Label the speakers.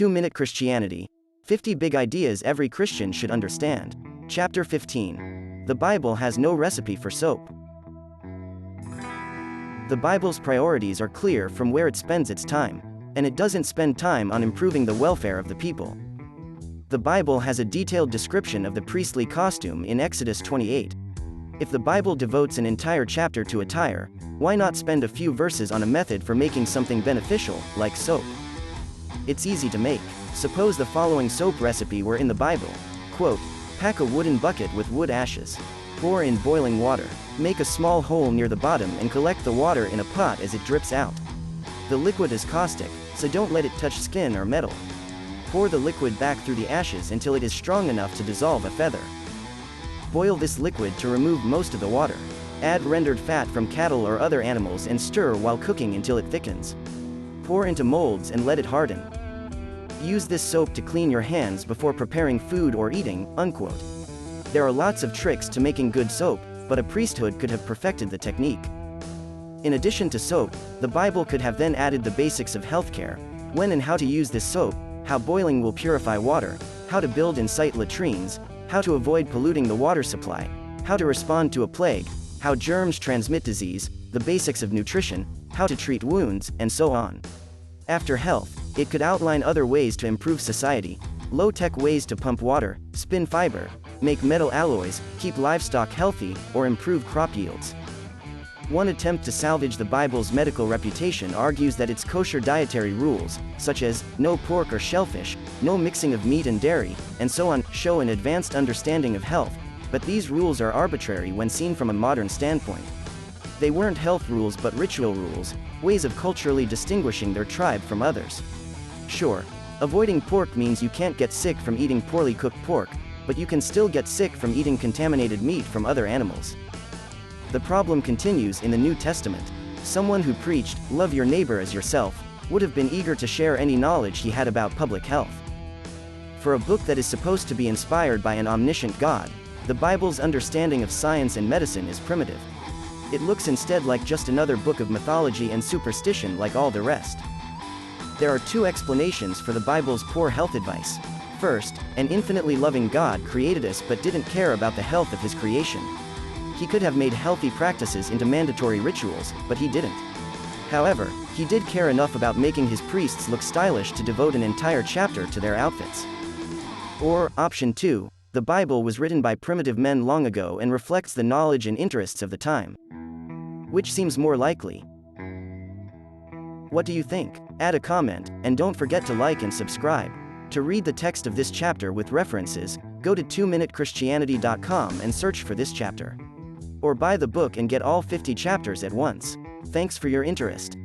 Speaker 1: 2-Minute Christianity. 50 Big Ideas Every Christian Should Understand. Chapter 15. The Bible has no recipe for soap. The Bible's priorities are clear from where it spends its time, and it doesn't spend time on improving the welfare of the people. The Bible has a detailed description of the priestly costume in Exodus 28. If the Bible devotes an entire chapter to attire, why not spend a few verses on a method for making something beneficial, like soap? It's easy to make. Suppose the following soap recipe were in the Bible. Quote, pack a wooden bucket with wood ashes. Pour in boiling water. Make a small hole near the bottom and collect the water in a pot as it drips out. The liquid is caustic, so don't let it touch skin or metal. Pour the liquid back through the ashes until it is strong enough to dissolve a feather. Boil this liquid to remove most of the water. Add rendered fat from cattle or other animals and stir while cooking until it thickens. Pour into molds and let it harden. Use this soap to clean your hands before preparing food or eating, unquote. There are lots of tricks to making good soap, but a priesthood could have perfected the technique. In addition to soap, the Bible could have then added the basics of healthcare: when and how to use this soap, how boiling will purify water, how to build and site latrines, how to avoid polluting the water supply, how to respond to a plague, how germs transmit disease, the basics of nutrition, how to treat wounds, and so on. After health, it could outline other ways to improve society: low-tech ways to pump water, spin fiber, make metal alloys, keep livestock healthy, or improve crop yields. One attempt to salvage the Bible's medical reputation argues that its kosher dietary rules, such as no pork or shellfish, no mixing of meat and dairy, and so on, show an advanced understanding of health, but these rules are arbitrary when seen from a modern standpoint. They weren't health rules but ritual rules, ways of culturally distinguishing their tribe from others. Sure, avoiding pork means you can't get sick from eating poorly cooked pork, but you can still get sick from eating contaminated meat from other animals. The problem continues in the New Testament. Someone who preached, "Love your neighbor as yourself," would have been eager to share any knowledge he had about public health. For a book that is supposed to be inspired by an omniscient God, the Bible's understanding of science and medicine is primitive. It looks instead like just another book of mythology and superstition like all the rest. There are two explanations for the Bible's poor health advice. First, an infinitely loving God created us but didn't care about the health of his creation. He could have made healthy practices into mandatory rituals, but he didn't. However, he did care enough about making his priests look stylish to devote an entire chapter to their outfits. Or, option 2, the Bible was written by primitive men long ago and reflects the knowledge and interests of the time. Which seems more likely? What do you think? Add a comment, and don't forget to like and subscribe. To read the text of this chapter with references, go to 2minutechristianity.com and search for this chapter. Or buy the book and get all 50 chapters at once. Thanks for your interest.